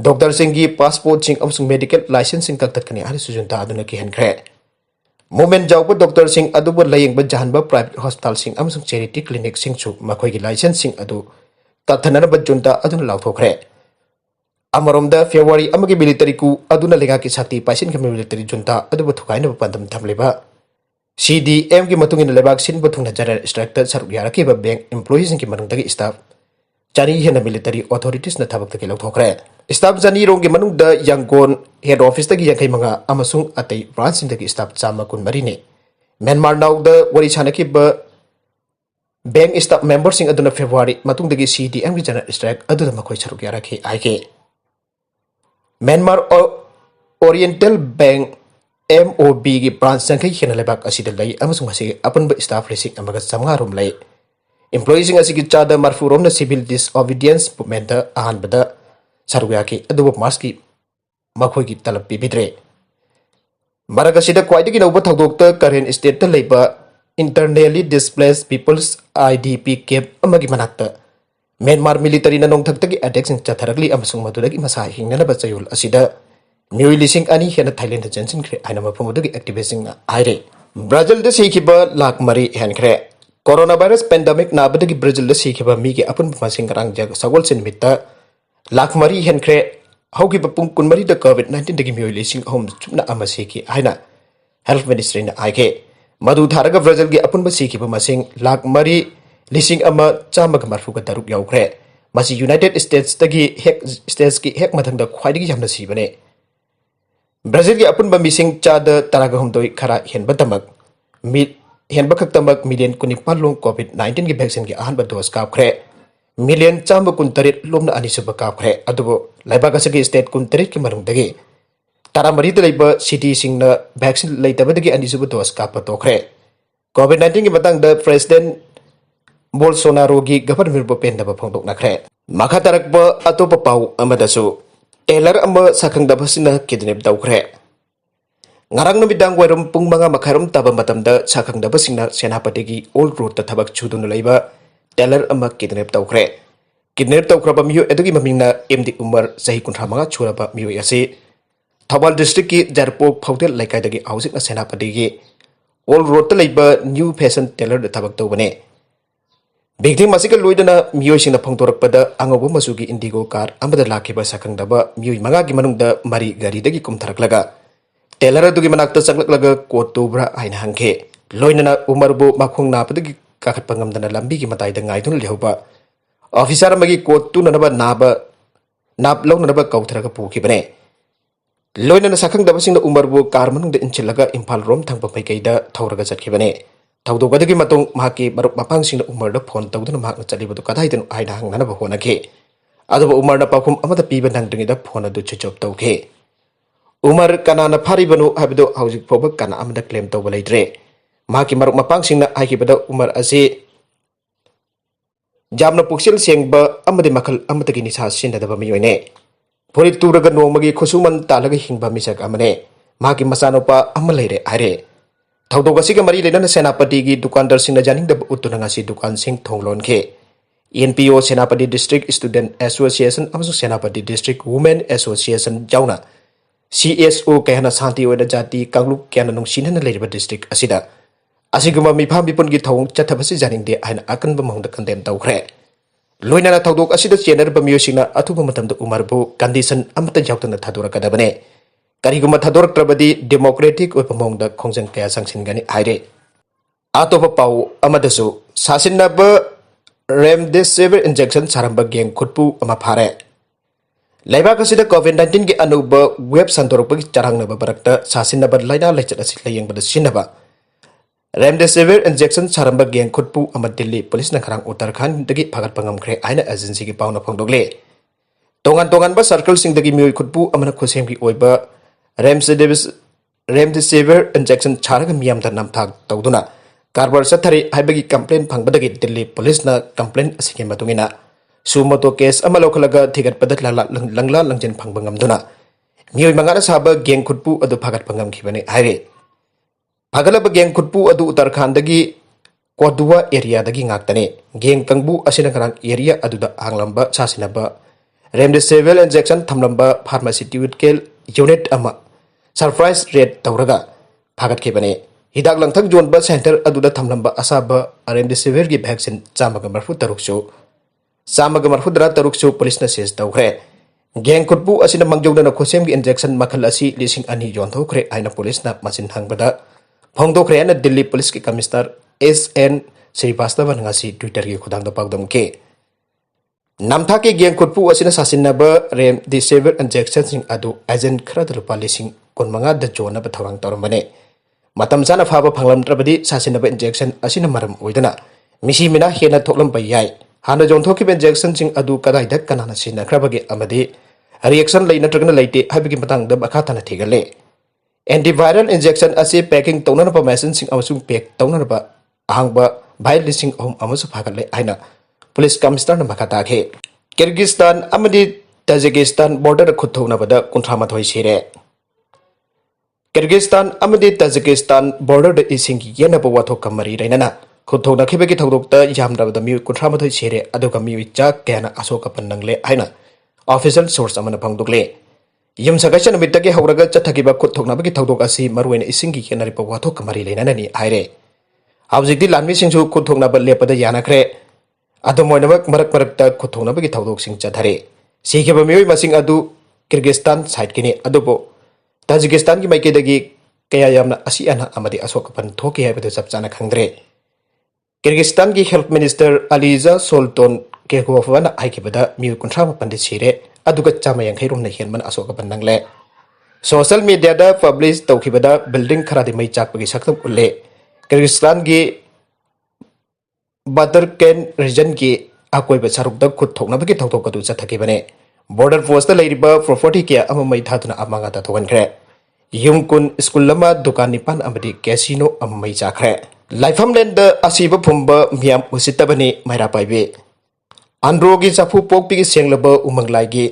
Dr. Singhi passport sing amsung medical license sing kaktat kani ari sujunta aduna ki henkre Movement jawba Dr. Singh adu ba layingba jahanba private hospital sing amsung charity clinic sing chu makhoi gi license sing adu tathanana ba junta aduna lawthokre Amaromda February amagi military ku aduna lenga ki sakti paisin ki military junta adu ba thukaina ba pandam thamleba CDM की मतुंगिन लेबाक सिन बथुंगना general structure सरु यारकी बा bank employees की Manang दगी staff जानी हेना military authorities न थबक तकी लौथोखरे staff जानी रोंग की Manang the Yangon head office तकी यंखै मंगा अमसुंग अतै ब्रांच सिन तकी स्टाफ चामा कुन मरी ने म्यांमार नाउ द वरी छानकी ब बैंक स्टाफ मेंबर सिंग अदुना फेब्रुआरी मतुंग दगी CDM की जनरल स्ट्राइक अदुना मखोय सरु यारकी आइके म्यांमार ओरिएंटल बैंक MOB की ब्रांच संख्या हेना लेबाक असिदा लई अमसुंग हसी अपनब स्टाफ रेसिक अमगा समगा रोम लई एम्प्लॉइज सिंग असिगी चादा मरफु रोम सिविल डिसओबीडियंस मूवमेंट अहान बदा सरुया की अदुब मार्च की मखोय की तलब पिबिद्रे मरक असिदा क्वाइदगी नौब थौदोक्ता करेंट स्टेट ता लेबा internally displaced peoples IDP camp अमगी मनाक्ता म्यांमार मिलिटरी ना नोंथक्तगी अटैक सिंग चथरगली अमसुंग मदुदगी मसा Hingna बचयुल असिदा New Lising ani hena Thailand Jensen kre aina mapumudugi activism aire Brazil de sikiba lak mari hen kre coronavirus pandemic na badagi Brazil de sikiba mi ge apun masing rang jag sagol sin mitta lak mari hen kre haugi bapung kun mari de COVID-19 dagi New Lising home chupna amasi ki aina health ministry na aike madu tharaga Brazil ge apun sikiba masing lak mari lising ama chama ga marfu ga daruk yaw kre masi United States dagi hek states ki hek mathang da khwaidigi jamna sibane Brazil की अपन बमिसिंग चाद तरागा हमदोई खरा हेनबा तमक हेनबा खक्तमक million कुनिपाल लों कोविड-19 की vaccine की अहनबा dose कापख्रे million चाम कुनतरेट लोमना अनिसुबा कापख्रे अदुबो Laiba गसगी state कुनतरेट की मरुंगदगी तारामरी द लाइबा सिटी सिंगना वैक्सीन लेतबदगी अनिसुबा डोज कापा तोखरे कोविड-19 की मतंग द प्रेसिडेंट बोल्सोनारो की गवर्नमेंट बो पेंदबा फोंदोकनाख्रे मखा तरकबा अतोपा पाउ अमदसु Taylor ama sakang dabasina kidnap daukre. Ngarang namidang wairum pung mga makarum taba matamda sakang dabasina senapatigi old road ta tabak chudun laiba Taylor ama kidnap daukre. Kidnap daukra ba miyo edugi mamingna MD Umar sahi kuntra mga chura ba miyo yasi. Thawal district ki Jarpo Phautel laikai dagi housing na senapatigi old road ta laiba new fashion Taylor da tabak daubane. Victim masika loidana miyo sing na phangtorakpada angobu masugi indigo car amada lakiba sakangdaba miyo maga gi manungda mari gari dagi kumtharaklaga Taylor dugi manakta saklaklaga kotubra aina hangke loinana umarbu makhung napadagi kakhat pangamdana lambi gi matai da ngaidun lehba officer magi kotu nanaba nap launaba kauthraga pukibane loinana sakangdaba sing na umarbu car manungda inchilaga Impal rom thangpa paikai da thauraga chatkibane ꯊꯧꯗꯣꯛ ꯑꯗꯨꯒꯤ ꯃꯇꯨꯡ ꯃꯍꯥꯛꯀꯤ ꯃꯔꯨꯞ ꯃꯄꯥꯡꯁꯤꯡꯅ ꯎꯃꯔꯗ phone ꯇꯧꯗꯨꯅ ꯃꯍꯥꯛꯅ ꯆꯠꯂꯤꯕꯗꯨ ꯀꯗꯥꯏꯗꯅꯣ ꯍꯥꯏꯅ ꯍꯪꯅꯅꯕ ꯍꯣꯠꯅꯈꯤ ꯑꯗꯨꯕꯨ ꯎꯃꯔꯅ ꯄꯥꯎꯈꯨꯝ ꯑꯃꯠꯇ ꯄꯤꯕ ꯅꯪꯗ꯭ꯔꯤꯉꯩꯗ ꯐꯣꯟ ꯑꯗꯨ ꯁ꯭ꯋꯤꯆ ꯑꯣꯐ ꯇꯧꯈꯤ ꯎꯃꯔ ꯀꯅꯥꯅ ꯐꯥꯔꯤꯕꯅꯣ ꯍꯥꯏꯕꯗꯨ ꯍꯧꯖꯤꯛ ꯐꯥꯎꯕ ꯀꯅꯥ ꯑꯃꯗ ꯀ꯭ꯂꯦꯝ ꯇꯧꯕ ꯂꯩꯇ꯭ꯔꯦ ꯃꯍꯥꯛꯀꯤ ꯃꯔꯨꯞ ꯃꯄꯥꯡꯁꯤꯡꯅ ꯍꯥꯏꯈꯤꯕꯗ ꯎꯃꯔ ꯑꯁꯤ ꯌꯥꯝꯅ ꯄꯨꯛꯆꯦꯜ ꯁꯦꯡꯕ ꯑꯃꯗꯤ ꯃꯈꯜ ꯑꯃꯠꯇꯒꯤ ꯅꯤꯁꯥ ꯁꯤꯖꯤꯟꯅꯗꯕ ꯃꯤꯑꯣꯏꯅꯤ ꯐꯨꯔꯤꯠ ꯇꯨꯔꯒ ꯅꯣꯡꯃꯒꯤ ꯈꯨꯠꯁꯨꯃꯟ ꯇꯥꯜꯂꯒ ꯍꯤꯡꯕ ꯃꯤꯁꯛ ꯑꯃꯅꯤ ꯃꯍꯥꯛꯀꯤ ꯃꯆꯥꯅꯨꯄꯥ ꯑꯃ ꯂꯩꯔꯦ ꯍꯥꯏꯔꯦ ꯊꯧꯗꯣꯛ ꯑꯁꯤꯒ ꯃꯔꯤ ꯂꯩꯅꯅ ꯁꯦꯅꯥꯄꯇꯤꯒꯤ ꯗꯨꯀꯥꯟꯗꯔꯁꯤꯡꯅ ꯌꯥꯅꯤꯡꯗꯕ ꯎꯠꯇꯨꯅ ꯉꯁꯤ ꯗꯨꯀꯥꯟꯁꯤꯡ ꯊꯣꯡ ꯂꯣꯟꯈꯤ NPO Senapati district student association ꯑꯃꯁꯨꯡ ꯁꯦꯅꯥꯄꯇꯤ ꯗꯤꯁꯇ꯭ꯔꯤꯛ ꯋꯨꯃꯦꯟ ꯑꯦꯁꯣꯁꯤꯌꯦꯁꯟ ꯌꯥꯎꯅ CSO ꯀꯌꯥꯅ ꯁꯥꯟꯇꯤ ꯑꯣꯏꯅ ꯖꯥꯇꯤ ꯀꯥꯡꯂꯨꯞ ꯀꯌꯥꯅ ꯅꯨꯡꯁꯤꯅꯅ ꯂꯩꯔꯤꯕ ꯗꯤꯁꯇ꯭ꯔꯤꯛ ꯑꯁꯤꯗ ꯑꯁꯤꯒꯨꯝꯕ ꯃꯤꯐꯝ ꯃꯤꯄꯨꯟꯒꯤ ꯊꯧꯑꯣꯡ ꯆꯠꯊꯕꯁꯤ ꯌꯥꯅꯤꯡꯗꯦ ꯍꯥꯏꯅ ꯑꯀꯟꯕ ꯃꯑꯣꯡꯗ ꯀꯟꯗꯦꯝ ꯇꯧꯈ꯭ꯔꯦ ꯂꯣꯏꯅꯅ ꯊꯧꯗꯣꯛ ꯑꯁꯤꯗ ꯆꯦꯟꯅꯔꯤꯕ ꯃꯤꯑꯣꯏꯁꯤꯡꯅ ꯑꯊꯨꯕ ꯃꯇꯝꯗ ꯎꯃꯔꯕꯨ ꯀꯟꯗꯤꯁꯟ ꯑꯃꯠꯇ ꯌꯥꯎꯗꯅ ꯊꯥꯗꯣꯔꯛꯀꯗꯕꯅꯤ ꯀꯔꯤꯒꯨꯝꯕ ꯊꯥꯗꯣꯔꯛꯇ꯭ꯔꯕꯗꯤ ꯗꯦꯃꯣꯀ꯭ꯔꯦꯇꯤꯛ ꯑꯣꯏꯕ ꯃꯑꯣꯡꯗ ꯈꯣꯡꯖꯪ ꯀꯌꯥ ꯆꯪꯁꯤꯟꯒꯅꯤ ꯍꯥꯏꯔꯦ ꯑꯇꯣꯞꯄ ꯄꯥꯎ ꯑꯃꯗꯁꯨ ꯁꯥꯁꯤꯟꯅꯕ ꯔꯦꯝꯗꯦꯁꯤꯚꯤꯔ ꯏꯟꯖꯦꯛꯁꯟ ꯁꯥꯔꯝꯕ ꯒꯦꯡ ꯈꯨꯠꯄꯨ ꯑꯃ ꯐꯥꯔꯦ ꯂꯩꯕꯥꯛ ꯑꯁꯤꯗ COVID-19 ꯒꯤ ꯑꯅꯧꯕ ꯋꯦꯕ ꯁꯟꯗꯣꯔꯛꯄꯒꯤ ꯆꯔꯥꯡꯅꯕ ꯃꯔꯛꯇ ꯁꯥꯁꯤꯟꯅꯕ ꯂꯩꯅꯥ ꯂꯩꯆꯠ ꯑꯁꯤ ꯂꯥꯌꯦꯡꯕꯗ ꯁꯤꯖꯤꯟꯅꯕ ꯔꯦꯝꯗꯦꯁꯤꯚꯤꯔ ꯏꯟꯖꯦꯛꯁꯟ ꯁꯥꯔꯝꯕ ꯒꯦꯡ ꯈꯨꯠꯄꯨ ꯑꯃ ꯗꯤꯜꯂꯤ ꯄꯨꯂꯤꯁꯅ ꯉꯔꯥꯡ ꯎꯠꯇꯔꯈꯟꯗꯒꯤ ꯐꯥꯒꯠꯄ ꯉꯝꯈ꯭ꯔꯦ ꯍꯥꯏꯅ ꯑꯦꯖꯦꯟꯁꯤꯒꯤ ꯄꯥꯎꯅ ꯐꯣꯡꯗꯣꯛꯂꯤ ꯇꯣꯉꯥꯟ ꯇꯣꯉꯥꯟꯕ ꯁꯔꯀꯜꯁꯤꯡꯗꯒꯤ ꯃꯤꯑꯣꯏ ꯈꯨꯠꯄꯨ ꯑꯃꯅ ꯈꯨꯠꯁꯦꯝꯒꯤ ꯑꯣꯏꯕ ꯔꯦꯝꯗꯦꯁꯤꯚꯤꯔ ꯏꯟꯖꯦꯛꯁꯟ ꯁꯥꯔꯒ ꯃꯤꯌꯥꯝꯗ ꯅꯝꯊꯥꯛ ꯇꯧꯗꯨꯅ ꯀꯔꯕꯥꯔ ꯆꯠꯊꯔꯤ ꯍꯥꯏꯕꯒꯤ ꯀꯝꯄ꯭ꯂꯦꯟ ꯐꯪꯕꯗꯒꯤ ꯗꯤꯜꯂꯤ ꯄꯨꯂꯤꯁꯅ ꯀꯝꯄ꯭ꯂꯦꯟ ꯑꯁꯤꯒꯤ ꯃꯇꯨꯡꯏꯟꯅ ꯁꯨꯃꯣꯇꯣ ꯀꯦꯁ ꯑꯃ ꯂꯧꯈꯠꯂꯒ ꯊꯤꯒꯠꯄꯗ ꯂꯪꯂꯥ ꯂꯪꯖꯤꯟ ꯐꯪꯕ ꯉꯝꯗꯨꯅ ꯃꯤꯑꯣꯏ ꯃꯉꯥꯅ ꯁꯥꯕ ꯒꯦꯡ ꯈꯨꯠꯄꯨ ꯑꯗꯨ ꯐꯥꯒꯠꯄ ꯉꯝꯈꯤꯕꯅꯤ ꯍꯥꯏꯔꯤ ꯐꯥꯒꯠꯂꯕ ꯒꯦꯡ ꯈꯨꯠꯄꯨ ꯑꯗꯨ ꯎꯠꯇꯔꯈꯟꯗꯒꯤ ꯀꯣꯗꯨꯋꯥ ꯑꯦꯔꯤꯌꯥꯗꯒꯤ ꯉꯥꯛꯇꯅꯤ ꯒꯦꯡ ꯀꯥꯡꯕꯨ ꯑꯁꯤꯅ ꯉꯔꯥꯡ ꯑꯦꯔꯤꯌꯥ ꯑꯗꯨꯗ ꯍꯥꯡꯂꯝꯕ ꯁꯥꯁꯤꯟꯅꯕ ꯔꯦꯝꯗꯦꯁꯤꯚꯤꯔ ꯏꯟꯖꯦꯛꯁꯟ ꯊꯝꯂꯝꯕ ꯐꯥꯔꯃꯥꯁꯤꯇꯤꯀꯦꯜ ꯌꯨꯅꯤꯠ ꯑꯃ ꯁꯔꯄ꯭राꯏꯖ ꯔꯦꯗ ꯇꯧꯔꯒ ꯐꯥꯒꯠꯈꯤꯕꯅꯤ ꯍꯤꯗꯥꯛ ꯂꯥꯡꯊꯛ ꯌꯣꯟꯕ ꯁꯦꯟꯇꯔ ꯑꯗꯨꯗ ꯊꯝꯂꯝꯕ ꯑꯁꯥꯕ ꯔꯦꯝꯗꯦꯁꯤꯚꯤꯔꯒꯤ ꯚꯦꯛꯁꯤꯟ 143ꯁꯨ ꯄꯨꯂꯤꯁꯅ ꯁꯤꯖ ꯇꯧꯈ꯭ꯔꯦ ꯒꯦꯡ ꯈꯨꯠꯄꯨ ꯑꯁꯤꯅ ꯃꯥꯡꯖꯧꯅꯅ ꯈꯨꯠꯁꯦꯝꯒꯤ ꯏꯟꯖꯦꯛꯁꯟ ꯃꯈꯜ ꯑꯁꯤ 2,000 ꯌꯣꯟꯊꯣꯛꯈ꯭ꯔꯦ ꯍꯥꯏꯅ ꯄꯨꯂꯤꯁꯅ ꯃꯆꯤꯟ ꯍꯪꯕꯗ ꯐꯣꯡꯗꯣꯛꯈ꯭ꯔꯦ ꯍꯥꯏꯅ ꯗꯤꯜꯂꯤ ꯄꯨꯂꯤꯁꯀꯤ ꯀꯃꯤꯁꯅꯔ SN ꯁ꯭ꯔꯤꯕꯥꯁꯇꯕꯅ ꯉꯁꯤ ꯇ꯭ꯋꯤꯇꯔꯒꯤ ꯈꯨꯠꯊꯥꯡꯗ ꯄꯥꯎꯗꯝꯈꯤ ꯅꯝꯊꯥꯛꯀꯤ ꯒꯦꯡ ꯈꯨꯠꯄꯨ ꯑꯁꯤꯅ ꯁꯥꯁꯤꯟꯅꯕ ꯔꯦꯝꯗꯦꯁꯤꯚꯤꯔ ꯏꯟꯖꯦꯛꯁꯟꯁꯤꯡ ꯑꯗꯨ ꯑꯦꯖꯦꯟ ꯈꯔꯗ ꯂꯨꯄꯥ 15,000ꯗ ꯌꯣꯟꯅꯕ ꯊꯧꯔꯥꯡ ꯇꯧꯔꯝꯕꯅꯤ ꯃꯇꯝ ꯆꯥꯅ ꯐꯥꯕ ꯐꯪꯂꯝꯗ꯭ꯔꯕꯗꯤ ꯁꯥꯁꯤꯟꯅꯕ ꯏꯟꯖꯦꯛꯁꯟ ꯑꯁꯤꯅ ꯃꯔꯝ ꯑꯣꯏꯗꯨꯅ ꯃꯤꯁꯤ ꯃꯤꯅꯥ ꯍꯦꯟꯅ ꯊꯣꯛꯂꯝꯕ ꯌꯥꯏ ꯍꯥꯟꯅ ꯌꯣꯟꯊꯣꯛꯈꯤꯕ ꯏꯟꯖꯦꯛꯁꯟꯁꯤꯡ ꯑꯗꯨ ꯀꯗꯥꯏꯗ ꯀꯅꯥꯅ ꯁꯤꯖꯤꯟꯅꯈ꯭ꯔꯕꯒꯦ ꯑꯃꯗꯤ ꯔꯤꯑꯦꯛꯁꯟ ꯂꯩ ꯅꯠꯇ꯭ꯔꯒꯅ ꯂꯩꯇꯦ ꯍꯥꯏꯕꯒꯤ ꯃꯇꯥꯡꯗ ꯃꯈꯥ ꯇꯥꯅ ꯊꯤꯒꯠꯂꯤ ꯑꯦꯟꯇꯤꯚꯥꯏꯔꯜ ꯏꯟꯖꯦꯛꯁꯟ ꯑꯁꯤ ꯄꯦꯀꯤꯡ ꯇꯧꯅꯅꯕ ꯃꯦꯁꯤꯟꯁꯤꯡ ꯑꯃꯁꯨꯡ ꯄꯦꯛ ꯇꯧꯅꯅꯕ ꯑꯍꯥꯡꯕ ꯚꯥꯏꯜ 3,000 ꯑꯃꯁꯨ ꯐꯥꯒꯠꯂꯦ ꯍꯥꯏꯅ ꯄꯨꯂꯤꯁ ꯀꯃꯤꯁꯅꯔꯅ ꯃꯈꯥ ꯇꯥꯈꯤ ꯀꯤꯔꯒꯤꯖꯁꯇꯥꯟ ꯑꯃꯗꯤ ꯇꯥꯖꯤꯀꯤꯁꯇꯥꯟ ꯕꯣꯔꯗꯔꯗ ꯈꯨꯠ ꯊꯣꯛꯅꯕꯗ 38 ꯁꯤꯔꯦ ꯀꯤꯔꯒꯤꯖꯁꯇꯥꯟ ꯑꯃꯗꯤ ꯇꯥꯖꯤꯀꯤꯁꯇꯥꯟ ꯕꯣꯔꯗꯔꯗ ꯏꯁꯤꯡꯒꯤ ꯌꯦꯟꯅꯕ ꯋꯥꯊꯣꯛꯀ ꯃꯔꯤ ꯂꯩꯅꯅ ꯈꯨꯠ ꯊꯣꯛꯅꯈꯤꯕꯒꯤ ꯊꯧꯗꯣꯛꯇ ꯌꯥꯝꯗ꯭ꯔꯕꯗ ꯃꯤꯑꯣꯏ 38 ꯁꯤꯔꯦ ꯑꯗꯨꯒ ꯃꯤꯑꯣꯏ ꯀꯌꯥꯅ ꯑꯁꯣꯛ ꯑꯄꯟ ꯅꯪꯂꯦ ꯍꯥꯏꯅ ꯑꯣꯐꯤꯁꯤꯌꯦꯜ ꯁꯣꯔꯁ ꯑꯃꯅ ꯐꯣꯡꯗꯣꯛꯂꯤ ꯌꯨꯝꯁꯀꯩꯁ ꯅꯨꯃꯤꯠꯇꯒꯤ ꯍꯧꯔꯒ ꯆꯠꯊꯈꯤꯕ ꯈꯨꯠ ꯊꯣꯛꯅꯕꯒꯤ ꯊꯧꯗꯣꯛ ꯑꯁꯤ ꯃꯔꯨꯑꯣꯏꯅ ꯏꯁꯤꯡꯒꯤ ꯌꯦꯟꯅꯔꯤꯕ ꯋꯥꯊꯣꯛꯀ ꯃꯔꯤ ꯂꯩꯅꯅꯅꯤ ꯍꯥꯏꯔꯦ ꯍꯧꯖꯤꯛꯇꯤ ꯂꯥꯟꯃꯤꯁꯤꯡꯁꯨ ꯈꯨꯠ ꯊꯣꯛꯅꯕ ꯂꯦꯞꯄꯗ ꯌꯥꯅꯈ꯭ꯔꯦ ꯑꯗꯨꯝ ꯑꯣꯏꯅꯃꯛ ꯃꯔꯛꯇ ꯈꯨꯠ ꯊꯣꯛꯅꯕꯒꯤ ꯊꯧꯗꯣꯛꯁꯤꯡ ꯆꯠꯊꯔꯤ ꯁꯤꯈꯤꯕ ꯃꯤꯑꯣꯏ ꯃꯁꯤꯡ ꯑꯗꯨ ꯀꯤꯔꯒꯤꯖꯁꯇꯥꯟ ꯁꯥꯏꯠꯀꯤꯅꯤ ꯑꯗꯨꯕꯨ ꯇꯥꯖꯤꯀꯤꯁꯇꯥꯟꯒꯤ ꯃꯥꯏꯀꯩꯗꯒꯤ ꯀꯌꯥ ꯌꯥꯝꯅ ꯑꯁꯤ ꯑꯅꯥ ꯑꯃꯗꯤ ꯑꯁꯣꯛ ꯑꯄꯟ ꯊꯣꯛꯈꯤ ꯍꯥꯏꯕꯗꯨ ꯆꯞ ꯆꯥꯅ ꯈꯪꯗ꯭ꯔꯦ ꯀꯤꯔꯒꯤꯖꯁꯇꯥꯟꯒꯤ ꯍꯦꯜꯊ ꯃꯤꯅꯤꯁꯇꯔ ꯑꯂꯤꯖꯥ ꯁꯣꯜꯇꯣꯟ ꯀꯦꯒꯣꯚꯅ ꯍꯥꯏꯈꯤꯕꯗ ꯃꯤꯑꯣꯏ 38 ꯁꯤꯔꯦ ꯑꯗꯨꯒ 150 ꯔꯣꯝꯅ ꯍꯦꯟꯕꯅ ꯑꯁꯣꯛ ꯑꯄꯟ ꯅꯪꯂꯦ ꯁꯣꯁꯤꯌꯦꯜ ꯃꯤडियाꯗ ꯄꯕ꯭ꯂꯤꯁ ꯇꯧꯈꯤꯕꯗ ꯕꯤꯜꯗꯤꯡ ꯈꯔꯗꯤ ꯃꯩ ꯆꯥꯛꯄꯒꯤ ꯁꯛꯇꯝ ꯎꯠꯂꯦ ꯀꯤꯔꯒꯤꯖꯁꯇꯥꯟꯒꯤ ꯕꯥꯇꯔꯀꯦꯟ ꯔꯤꯖꯟꯒꯤ ꯑꯀꯣꯏꯕ ꯁꯔꯨꯛꯇ ꯈꯨꯠ ꯊꯣꯛꯅꯕꯒꯤ ꯊꯧꯗꯣꯛ ꯑꯗꯨ ꯆꯠꯊꯈꯤꯕꯅꯤ ꯕꯣꯔꯗꯔ ꯄꯣꯁꯇ ꯂꯩꯔꯤꯕ ꯄ꯭ꯔꯣꯄꯔꯇꯤ ꯀꯌꯥ ꯑꯃ ꯃꯩ ꯊꯥꯗꯨꯅ ꯑꯃꯥꯡ-ꯑꯇꯥ ꯊꯣꯛꯍꯟꯈ꯭ꯔꯦ ꯌꯨꯝ 10 ꯁ꯭ꯀꯨꯜ ꯑꯃ ꯗꯨꯀꯥꯟ 9 ꯑꯃꯗꯤ ꯀꯦꯁꯤꯅꯣ ꯑꯃ ꯃꯩ ꯆꯥꯛꯈ꯭ꯔꯦ ꯂꯥꯏꯐꯝꯂꯦꯟꯗ ꯑꯁꯤꯕ ꯐꯨꯝꯕ ꯃꯤꯌꯥꯝ ꯎꯁꯤꯠꯇꯕꯅꯤ ꯃꯩꯔꯥ ꯄꯥꯏꯕꯤ ꯑꯟꯗ꯭ꯔꯣꯒꯤ ꯆꯐꯨ ꯄꯣꯛꯄꯤꯒꯤ ꯁꯦꯡꯂꯕ ꯎꯃꯪ ꯂꯥꯏꯒꯤ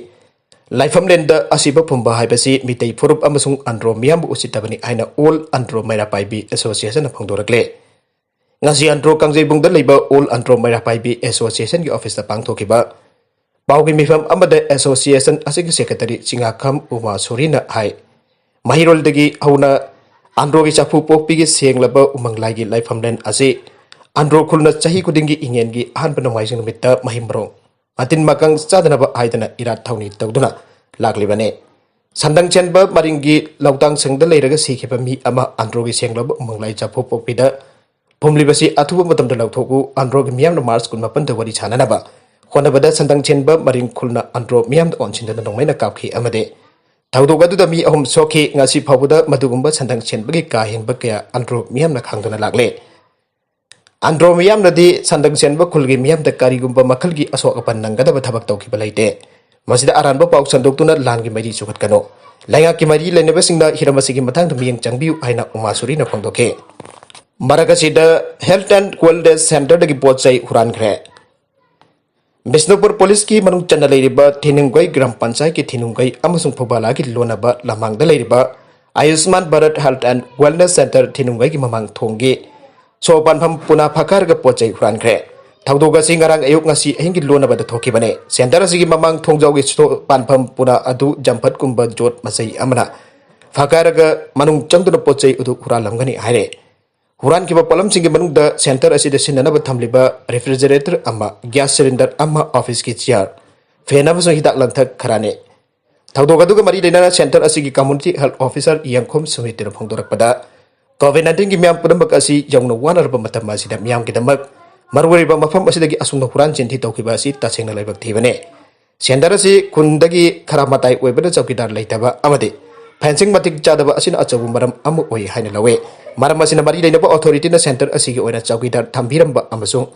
ꯂꯥꯏꯐꯝꯂꯦꯟꯗ ꯑꯁꯤꯕ ꯐꯨꯝꯕ ꯍꯥꯏꯕꯁꯤ ꯃꯤꯇꯩ ꯐꯨꯔꯨꯞ ꯑꯃꯁꯨꯡ ꯑꯟꯗ꯭ꯔꯣ ꯃꯤꯌꯥꯝꯕꯨ ꯎꯁꯤꯠꯇꯕꯅꯤ ꯍꯥꯏꯅ ꯑꯣꯜ ꯑꯟꯗ꯭ꯔꯣ ꯃꯩꯔꯥ ꯄꯥꯏꯕꯤ ꯑꯦꯁꯣꯁꯤꯌꯦꯁꯟꯅ ꯐꯣꯡꯗꯣꯔꯛꯂꯦ ꯉꯁꯤ ꯑꯟꯗ꯭ꯔꯣ ꯀꯥꯡꯖꯩꯕꯨꯡꯗ ꯂꯩꯕ ꯑꯣꯜ ꯑꯟꯗ꯭ꯔꯣ ꯃꯩꯔꯥ ꯄꯥꯏꯕꯤ ꯑꯦꯁꯣꯁꯤꯌꯦꯁꯟꯒꯤ ꯑꯣꯐꯤꯁꯇ ꯄꯥꯡꯊꯣꯛꯈꯤꯕ ꯄꯥꯎꯒꯤ ꯃꯤꯐꯝ ꯑꯃꯗ ꯑꯦꯁꯣꯁꯤꯌꯦꯁꯟ ꯑꯁꯤꯒꯤ ꯁꯦꯀ꯭ꯔꯦꯇꯔꯤ ꯆꯤꯡꯉꯥꯈꯝ ꯎꯃꯥ ꯁꯣꯔꯤꯅ ꯍꯥꯏ ꯃꯍꯩꯔꯣꯜꯗꯒꯤ ꯍꯧꯅ ꯑꯟꯗ꯭ꯔꯣꯒꯤ ꯆꯐꯨ ꯄꯣꯛꯄꯤꯒꯤ ꯁꯦꯡꯂꯕ ꯎꯃꯪ ꯂꯥꯏꯒꯤ ꯂꯥꯏꯐꯝꯂꯦꯟ ꯑꯁꯤ ꯑꯟꯗ꯭ꯔꯣ ꯈꯨꯜꯅ ꯆꯍꯤ ꯈꯨꯗꯤꯡꯒꯤ ꯏꯉꯦꯟꯒꯤ ꯑꯍꯥꯟꯕ ꯅꯣꯡꯃꯥꯏꯖꯤꯡ ꯅꯨꯃꯤꯠꯇ ꯃꯍꯩ ꯃꯔꯣꯡ ꯃꯇꯤꯟ ꯃꯀꯪ ꯆꯥꯗꯅꯕ ꯍꯥꯏꯗꯅ ꯏꯔꯥꯠ ꯊꯧꯅꯤ ꯇꯧꯗꯨꯅ ꯂꯥꯛꯂꯤꯕꯅꯤ ꯁꯟꯗꯪ ꯆꯦꯟꯕ ꯃꯔꯤꯡꯒꯤ ꯂꯧꯇꯥꯡꯁꯪꯗ ꯂꯩꯔꯒ ꯁꯤꯈꯤꯕ ꯃꯤ ꯑꯃ ꯑꯟꯗ꯭ꯔꯣꯒꯤ ꯁꯦꯡꯂꯕ ꯎꯃꯪ ꯂꯥꯏ ꯆꯐꯨ ꯄꯣꯛꯄꯤꯗ ꯐꯨꯝꯂꯤꯕꯁꯤ ꯑꯊꯨꯕ ꯃꯇꯝꯗ ꯂꯧꯊꯣꯛꯎ ꯑꯟꯗ꯭ꯔꯣꯒꯤ ꯃꯤꯌꯥꯝꯅ ꯃꯥꯔꯆ 18ꯗ ꯋꯥꯔꯤ ꯁꯥꯅꯅꯕ ꯍꯣꯠꯅꯕꯗ ꯁꯟꯗꯪ ꯆꯦꯟꯕ ꯃꯔꯤꯡ ꯈꯨꯜꯅ ꯑꯟꯗ꯭ꯔꯣ ꯃꯤꯌꯥꯝꯗ ꯑꯣꯟꯁꯤꯟꯗꯨꯅ ꯅꯣꯡꯃꯩꯅ ꯀꯥꯞꯈꯤ ꯑꯃꯗꯤ ꯊꯧꯗꯣꯛ ꯑꯗꯨꯗ ꯃꯤ 3 ꯁꯣꯛꯈꯤ ꯉꯁꯤ ꯐꯥꯎꯕꯗ ꯃꯗꯨꯒꯨꯝꯕ ꯁꯟꯗꯪ ꯆꯦꯟꯕꯒꯤ ꯀꯥ ꯍꯦꯟꯕ ꯀꯌꯥ ꯑꯟꯗ꯭ꯔꯣ ꯃꯤꯌꯥꯝꯅ ꯈꯪꯗꯨꯅ ꯂꯥꯛꯂꯦ Andro miyam nadi sandang senba khulgi miyam da karigumba makhalgi asok apan nanggadaba thabak tawkhiba leite masida aranba pauk sandokuna langi mari sukat kano lainga ki mari leneba singda hiramasigi matang miyang changbiu aina umasuri na phangdoke Maragasida Health and Wellness Center dagi pochai huran khre Bisnupur Police ki manung chana leiriba Thinunggai Gram Panchayat ki Thinunggai amasung Phobala ki lonaba lamangda leiriba Ayushman Bharat Health and Wellness Center Thinunggai ki mamang thonggi so panpham puna phakar ga pochai huran khre thaudoga singarang ayuk ngasi hingi lonaba da thokibane center asigi mamang thongjaw gi so panpham puna adu jamphat kumba jot masai amana phakar ga manung changduna pochai udu huran lamgani haire Huran kiba polam singi manung da center asida sinanaba thamliba refrigerator ama gas cylinder ama office ki chair fenaba so hidak lanthak kharane thaudoga duga mari leina center asigi community health officer yangkhom sumiti ra phongdorak pada COVID-19 ki miyam pudambak asi yangno wanar ba matam asida miyam ki damak marwari ba mafam asida gi asungna huran chinthi tawkiba asi tasengna laibak thibane center asi kundagi kharamatai oibada chawkidar leitaba amade fencing matik chadaba asina achabu maram amu oi haina lawe maram asina mari leinaba authority na center asigi oina chawkidar thambiramba amasung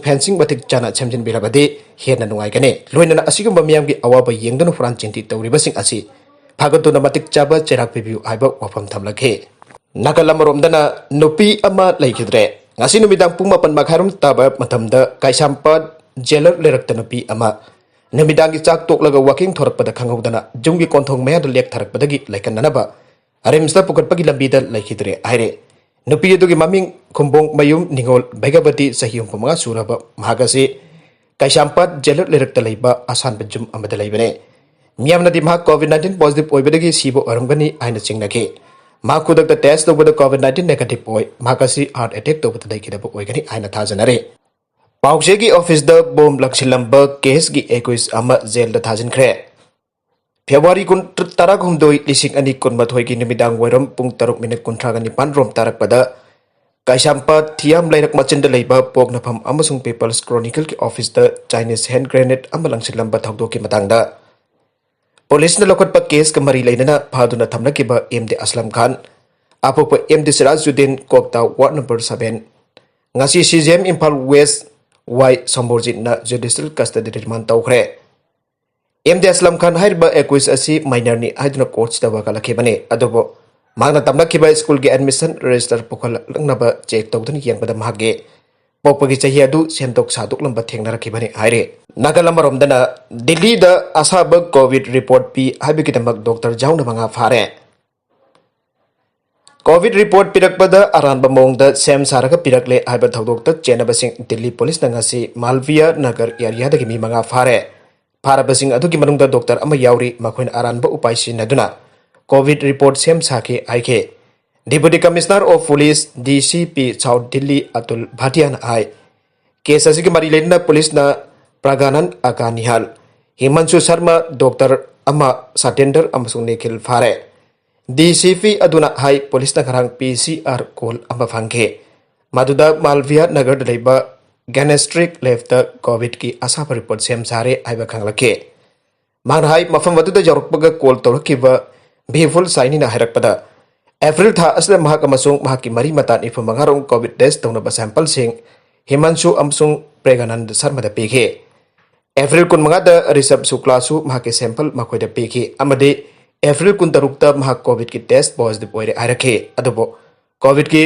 fencing matik chana chamjin birabade hena nungai kane loinana asigumba miyamgi awaba yengdana huran chinti tawriba sing asi Phagatuna matik chaba cherak pibiu aiba wafam thamlakhe nakalamromdana nupi ama leikidre ngasi numidang pung 8 makharum taba matamda kaisampat jailer lerakta nupi ama numidang gi chak toklaga walking thorakpada khanghodana jumgi konthong maya da lek tharakpadagi laikannanaba arimsta pukatpagi lambida laikidre aire nupi adugi maming khumbong mayum ningol baigabati sahiyum pamanga suraba mahagasi kaisampat jailer lerakta leiba asan bajum amada leibane Miyamna di mahak COVID-19 positive oibadagi sibo oramgani aina chingnake makudak da test over the COVID-19 negative oi mahakasi heart attack to bata daikidaba oigani aina thajanare Paukjegi office da bomb lakshilamba case gi 21 ama jail da thajin khre February 13 lising ani kunmathoi gi nimidang wairam pung 3 minute kunthagani panrom tarak pada Kaisampa thiam lairak machinda leiba pognafam amasung People's Chronicle ki office da Chinese hand grenade ama langshilamba thawdo ki matangda Police na lokot pa case ka mari lainana phaduna thamna kiba MD Aslam Khan apopo MD Sirajuddin Kokta Ward number 7 ngasi CGM Impal West Y Samborjit na judicial custody remand tawkhre MD Aslam Khan hairba 21 asi minor ni haiduna court da wakala khibane adobo magna tamna kiba school ge admission register pokhal langnaba check tawdun yangpada mahage Popagi chahi adu sentok saduk lamba thengnara khibani haire Nagalamromdana Delhi da asaba COVID report pi habikidamak Dr. Jauna manga fare COVID report pirakpada aranba mongda sem saraka pirakle haiba thodokta chenabasing Delhi police na ngasi Malviya Nagar area da mi manga fare farabasing adu ki manungda doctor ama yauri makhoin aranba upai sinaduna COVID report sem sake aike Deputy Commissioner of Police DCP South Delhi Atul Bhatian ai case asigi mari lena police na Praganan Akanihal Himanshu Sharma Dr. Ama Satender amasung Nikhil Fare DCP aduna hai police na karang PCR call ama phangke maduda Malviya Nagar leiba gastric left the COVID ki asa report sem sare aiba khanglake manhai mafam maduda jarukpaga call tawkiba bhiful saini na harakpada April tha asla mahak amasung mahaki mari matan ifu mangarong COVID test tawna sample sing Himanshu amsung Preganand Sharma da pekhe April kun mangada Rishabh Shukla su mahake sample makhoi da pekhe amade April kun tarukta mahak COVID ki test positive oire airakhe adobo COVID ki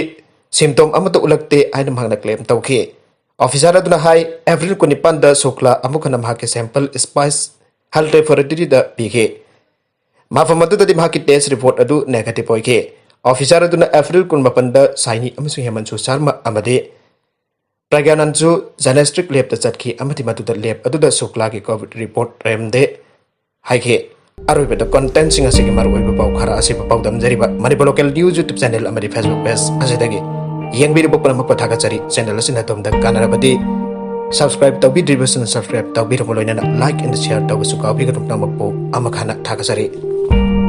symptom amato ulakte aina mahakna claim tawkhe officer aduna hai April kun nipan da Shukla amukana mahake sample spice health laboratory da pekhe mafamadu da mahaki test report adu negative oike officer aduna April kun mapanda saini amasung Himanshu Sharma amade Pragyananju Diagnostic Lab da chatki amati matuda lab aduda Shukla ki COVID report remde haike aroibeda content singa sigi maroi pau khara ase pau damjariba Manipur local news YouTube channel amadi Facebook page asedagi yengbiri bopana mapathaga chari channel asina tomda kanarabadi subscribe tawbi driverson subscribe tawbi romoloina like and share tawbi sukabi ga rumna mapo amakhana thaga chari